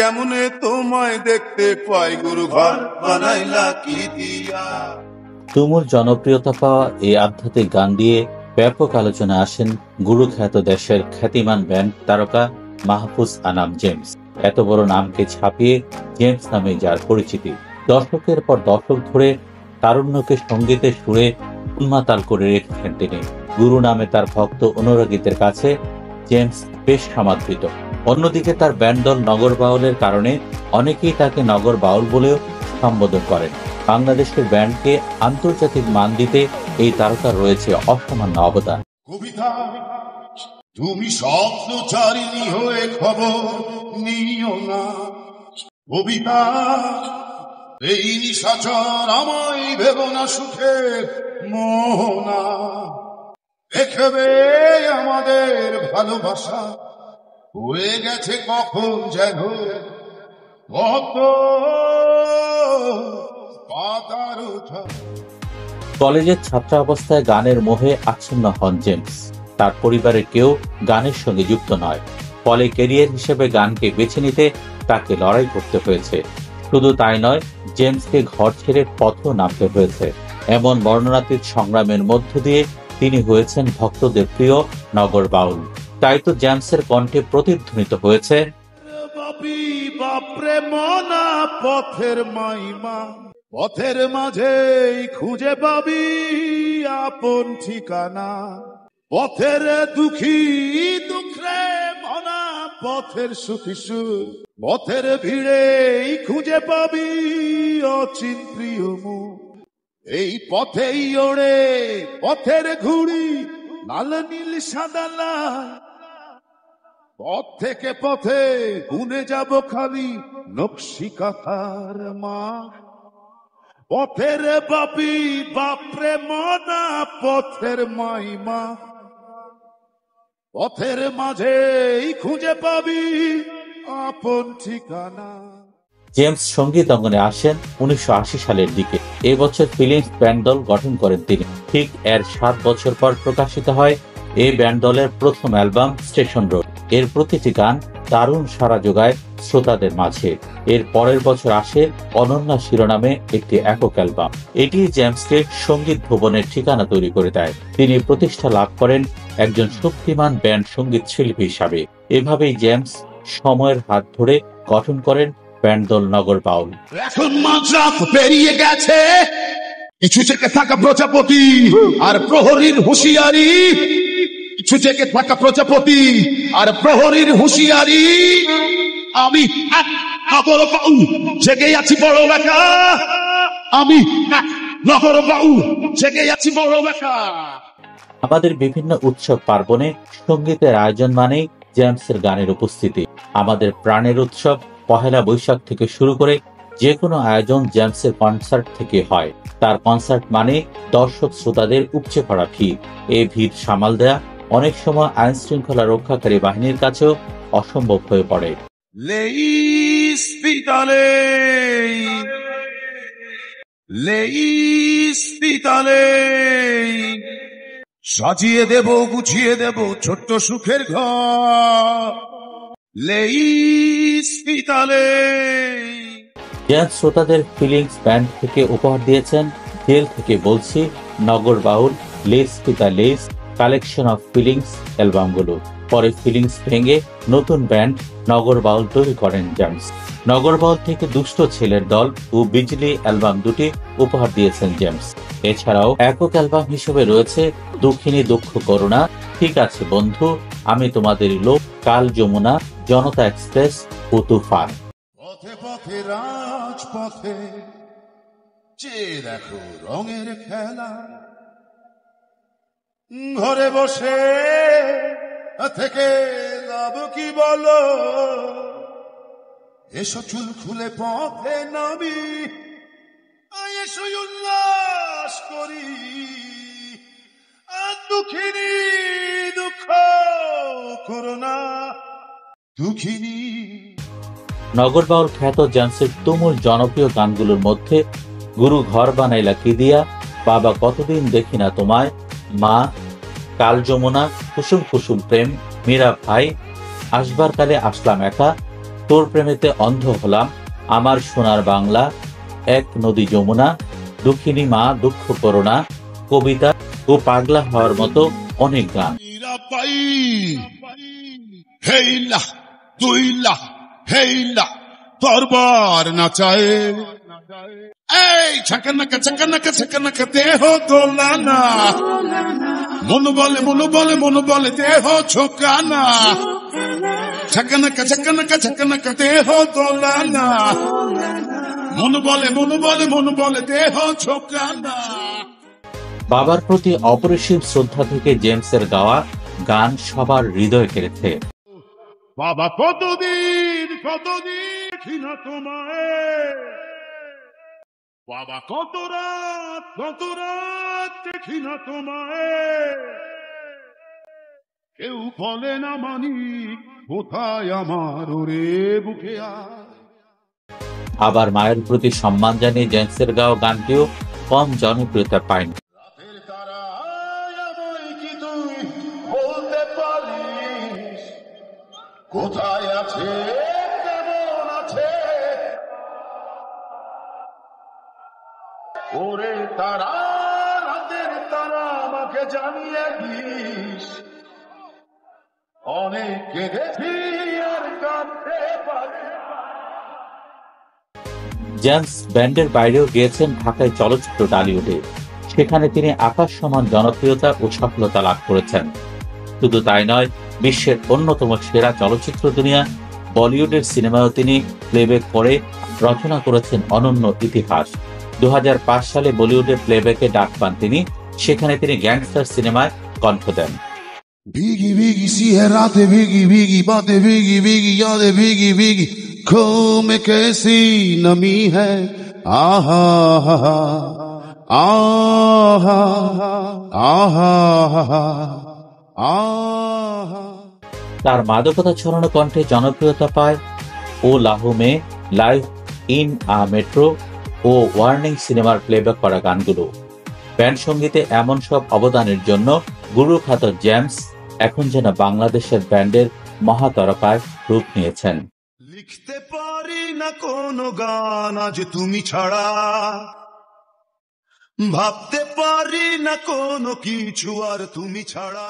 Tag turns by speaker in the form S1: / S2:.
S1: কেমনে তোমায় দেখতে পাই গুরু ঘর বানাইলা কি দিয়া।
S2: তুমুল জনপ্রিয়তা পাওয়া এই আধ্যাত্মিক গান দিয়ে ব্যাপক আলোচনা আসেন গুরুখ্যাত দেশের খ্যাতিমান ব্যান্ড তারকা মাহফুজ আনাম জেমস। এত বড় নামকে ছাপিয়ে জেমস নামে যার পরিচিতি, দশকের পর দশক ধরে তারুণ্যকে সঙ্গীতের সুরে উন্মাতাল করে রেখেছেন তিনি। গুরু নামে তার ভক্ত অনুরাগীদের কাছে জেমস বেশ সমাদৃত। অন্যদিকে তার ব্যান্ড দল নগর বাউলের কারণে অনেকেই তাকে নগর বাউল বলেও সম্বোধন করেন। বাংলাদেশের ব্যান্ডকে আন্তর্জাতিক মান দিতে এই তারকার রয়েছে অসামান্য অবদান।
S1: কবিতা তুমি স্বপ্নচারিণী হয়ে খবর নিও না, কবিতা এই নিশাচর আমায় ভেব না সুখের মোহনা। দেখবে আমাদের ভালোবাসা হয়ে গেছে কখন যেন কত পাতার ওঠা।
S2: কলেজের ছাত্রাবস্থায় গানের মোহে আচ্ছন্ন হন জেমস। তার পরিবারের কেউ গানের সঙ্গে যুক্ত নয়, ফলে ক্যারিয়ার হিসেবে গানকে বেছে নিতে তাকে লড়াই করতে হয়েছে। শুধু তাই নয়, জেমসকে ঘর ছেড়ে পথেও নামতে হয়েছে। এমন বর্ণনাতীত সংগ্রামের মধ্য দিয়ে তিনি হয়েছেন ভক্তদের প্রিয় নগর বাউল। তাই তো জেমসের কণ্ঠে প্রতিধ্বনিত হয়েছে
S1: বাপরে মনা পথের মাইমা, পথের মাঝে খুঁজে পাবি আপন ঠিকানা। পথের দুঃখী দুঃখে মনা পথের সুখী সুখ, পথের ভিড়ে খুঁজে পাবি অচিন প্রিয় মুখ। এই পথেই ওড়ে পথের ঘুড়ি লাল নীল সাদা লাল, পথ থেকে পথে গুনে যাব খালি নকশি কাঁথার মা। পথের বাপি বাপরে মনা পথের মাইমা, পথের মাঝেই খুঁজে পাবি আপন ঠিকানা।
S2: জেমস সঙ্গীত অঙ্গনে আসেন 1980 সালের দিকে। এই বছর ফিলিংস ব্যান্ড দল গঠন করেন তিনি। ঠিক এর 7 বছর পর প্রকাশিত হয় এই ব্যান্ড দলের প্রথম অ্যালবাম স্টেশন রোড। এর প্রতিটি গান দারুণ সাড়া যোগায় শ্রোতাদের মাঝে। এর পরের বছর আসে অনন্যা শিরোনামে একটি একক অ্যালবাম। এটি জেমসকে সঙ্গীত ভুবনের ঠিকানা তৈরি করে দেয়। তিনি প্রতিষ্ঠা লাভ করেন একজন শক্তিমান ব্যান্ড সঙ্গীত শিল্পী হিসাবে। এভাবেই জেমস সময়ের হাত ধরে গঠন করেন ব্যান্ড দল নগর বাউল।
S1: এখন মাঝরাত পেরিয়ে গেছে, কিছু থেকে থাকা প্রজাপতি আর প্রহরীর হুঁশিয়ারি, কিছু থেকে থাকা প্রজাপতি আর প্রহরীর হুঁশিয়ারি। আমি নগর বাউল জেগে আছি বড় একা, আমি নগর বাউল জেগে আছি বড় একা।
S2: আমাদের বিভিন্ন উৎসব পার্বণে সঙ্গীতের আয়োজন মানেই জেমসের গানের উপস্থিতি। আমাদের প্রাণের উৎসব পহেলা বৈশাখ থেকে শুরু করে যে কোনো আয়োজন জেমসের কনসার্ট থেকে হয়। তার কনসার্ট মানে দর্শক শ্রোতাদের উপচে পড়া ভিড়। এই ভিড় সামাল দেয়া অনেক সময় আইন শৃঙ্খলা রক্ষাকারী বাহিনীর কাছেও অসম্ভব হয়ে পড়ে।
S1: সাজিয়ে দেব গুছিয়ে দেব ছোট্ট সুখের ঘর, লেইস পিতালে।
S2: জেমস শ্রোতাদের ফিলিংস ব্যান্ড থেকে উপহার দিয়েছেন জেল থেকে বলছি, নগর বাউল, লেস পিতা লেস, কালেকশন অফ ফিলিংস অ্যালবামগুলো। পরে ফিলিংস ভেঙে নতুন ব্যান্ড নগর বাউল তৈরি করেন জেমস। নগর বাউল থেকে দুষ্ট ছেলের দল ও বিজলি অ্যালবাম দুটি উপহার দিয়েছেন জেমস। এছাড়াও একক অ্যালবাম হিসেবে রয়েছে দুঃখিনী দুঃখ করুণা, ঠিক আছে বন্ধু, আমি তোমাদের লোক, কাল যমুনা, জনতা এক্সপ্রেস ও তুফান।
S1: পথে পথে রাজপথে চেয়ে দেখো রঙের খেলা, ঘরে বসে থেকে লাভ কি বলো। এসো চুল খুলে পথে নামি, এসো উল্লাস করি, দুঃখিনী দুঃখ করুণা, দুঃখিনী।
S2: নগর বাউল খ্যাত জেমসের তুমুল জনপ্রিয় গানগুলোর মধ্যে গুরু ঘর বানাইলা কি দিয়া, বাবা কতদিন দেখি না তোমায়, মা, কাল যমুনা, কুসুম কুসুম প্রেম, মীরা ভাই, আসবার কালে আসলাম একা, তোর প্রেমেতে অন্ধ হলাম, আমার সোনার বাংলা, এক নদী যমুনা, দুঃখিনী মা দুঃখ করোনা, কবিতা ও পাগলা হওয়ার মতো অনেক গান।
S1: হেইলা দুইলা হেইলা তরবার নাচায়, এই ছকনকা ছকনকা ছকনকা দেহ দোলানা, মন বলে দেহ ঝোকানা, ছকনকা ছকনকা ছকনকা দেহ দোলানা, মন বলে দেহ ঝোকানা।
S2: বাবার প্রতি অপরিসীম শ্রদ্ধা থেকে জেমসের গাওয়া গান সবার হৃদয় কেড়েছে।
S1: বাবা কতদিন দেখি না তোমায়, বাবা কত রাত দেখি না তোমায়, কেউ বলে না মানি কোথায় আমার ওরে বুকে আয়।
S2: আবার মায়ের প্রতি সম্মান জানিয়ে জেমসের গাওয়া গানটিও কম জনপ্রিয়তা পায়নি।
S1: রাতের তারা আমায় কি তুই বলতে পারিস, কোথায় আছে কেমন আছে, ওরে তারা রাতের তারা আমাকে জানিয়ে দিস, অনেক কেঁদেছি আর কাঁদতে পারি।
S2: জেমস ব্যান্ডের বাইরেও গিয়েছেন ঢাকায় চলচ্চিত্র টলিউডে, সেখানে তিনি আকাশ সমান জনপ্রিয়তা ও সফলতা লাভ করেছেন। শুধু তাই নয়, বিশ্বের অন্যতম সেরা চলচ্চিত্র দুনিয়া বলিউডের সিনেমাও তিনি প্লেব্যাক করে রচনা করেছেন অনন্য ইতিহাস। 2005 সালে বলিউডের প্লেব্যাকে ডাক পান তিনি, সেখানে তিনি গ্যাংস্টার সিনেমায় কণ্ঠ দেন।
S1: भीगी भीगी सी है रातें, भीगी भीगी बातें, भीगी भीगी यादें, भीगी भीगी खो में कैसी नमी है, आहा आहा आहा आहा आहा।
S2: তার মাদকতা ছড়ানো কণ্ঠে জনপ্রিয়তা পায় ও লাহুমে, লাইভ ইন আ মেট্রো ও ওয়ার্নিং সিনেমার প্লেব্যাক করা গানগুলো। ব্যান্ড সঙ্গীতে এমন সব অবদানের জন্য গুরু খ্যাত জেমস এখন যেন বাংলাদেশের ব্যান্ডের মহাতারকায় রূপ নিয়েছেন।
S1: লিখতে পারি না কোনো গান আজ তুমি ছাড়া, ভাবতে পারি না কোনো কিছু আর তুমি ছাড়া।